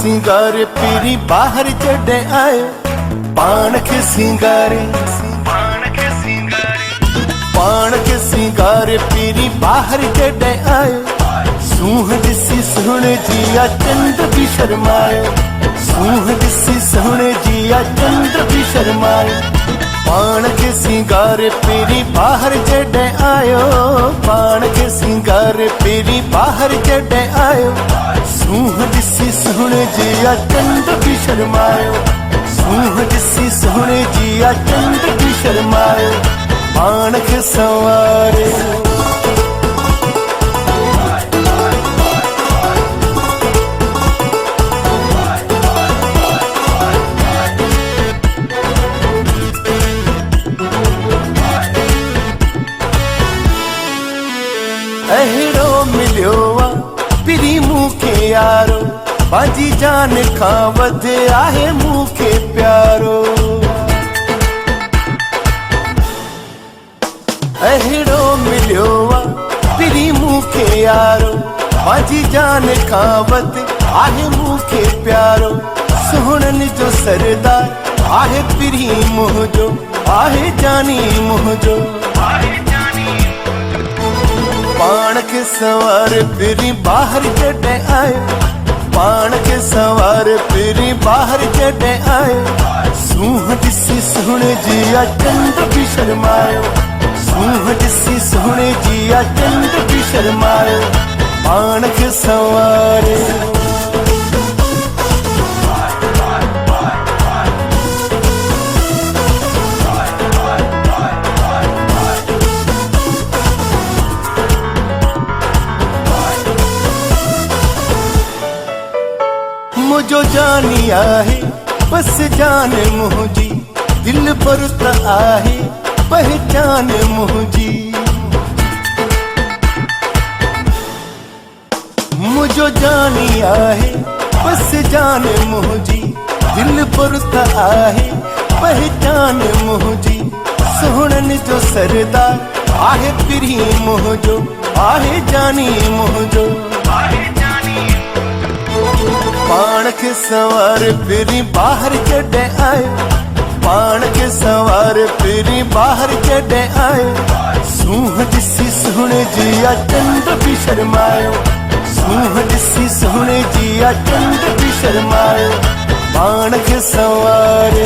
सिंगारे पीरी बाहर चढ़े आए पान के सिंगारे पीरी बाहर चढ़े आए सूह दिसी सोहने जिया चंद भी शर्माए सूह दिसी सोहने जिया चंद भी शर्माए पान के सिंगारे पीरी बाहर चढ़े आयो पान के सिंगारे पीरी बाहर चढ़े आयो सूह दिसी सोहने जिया चंद भी शर्मायो सूह दिसी सोहने जिया चंद भी शर्मायो पान के सवारे अहिड़ो मिलियो पिरी मूंखे यारो बाजी जान खां वधे आहे मूंखे प्यारो अहिड़ो मिलियो पिरी मूंखे यारो बाजी जान खां वधे आहे मूंखे प्यारो सोहणनि जो सरदार आहे पिरी मुंहिंजो आहे जानी मुंहिंजो पान के सवार पीरी बाहर चढ़े आए पान के सवार पीरी बाहर चढ़े आए सूह दिसी सोहने जिया चंद भी शर्मायो सूह दिसी सोहने जिया चंद भी शर्मायो पान के सवार मुझो जानी आहे बस जान मुझी दिल पर त आहे पहचान मुझी मुझो जानी आहे बस जान मुझी दिल पर त आहे पहचान मुझी सोहणनि जो सरदार आहे पिरी मुंहिंजो आहे जानी मुंहिंजो पान के सवार पीरी बाहर चढ़े आए पान के सवार पीरी बाहर चढ़े आए सूह दिसी सोहने जिया चंद भी शर्मायो सूह दिसी सोहने जिया चंद भी शर्मायो पान के सवार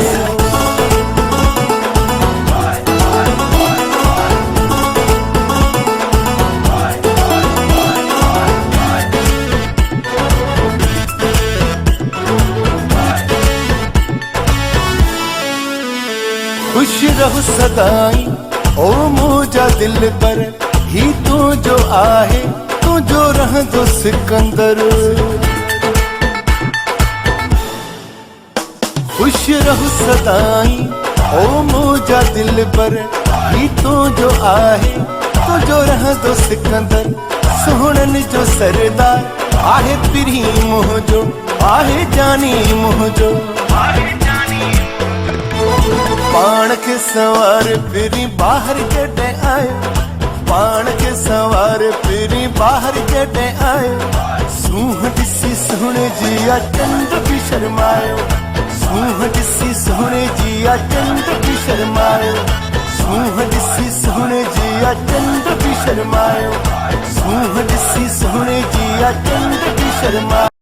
खुश रहो सदाई ओ मुझा दिल पर ही तू जो आहे तू जो रह दो सिकंदर खुश रहो सदाई ओ मुझा दिल पर ही तू जो आहे तू जो रह दो सिकंदर सोहणनि जो सरदार आहे पिरी मुंहिंजो आहे जानी मुंहिंजो पान के सवार पीरी बाहर चढ़े आए पान के सवार पीरी बाहर चढ़े आए सूह दिसी सोहने जिया चंद भी शर्मायो सूह दिसी सोहने जिया चंद भी शर्मायो सूह दिसी सोहने जिया चंद भी शर्मायो सूह दिसी सोहने जिया चंद भी शर्मायो।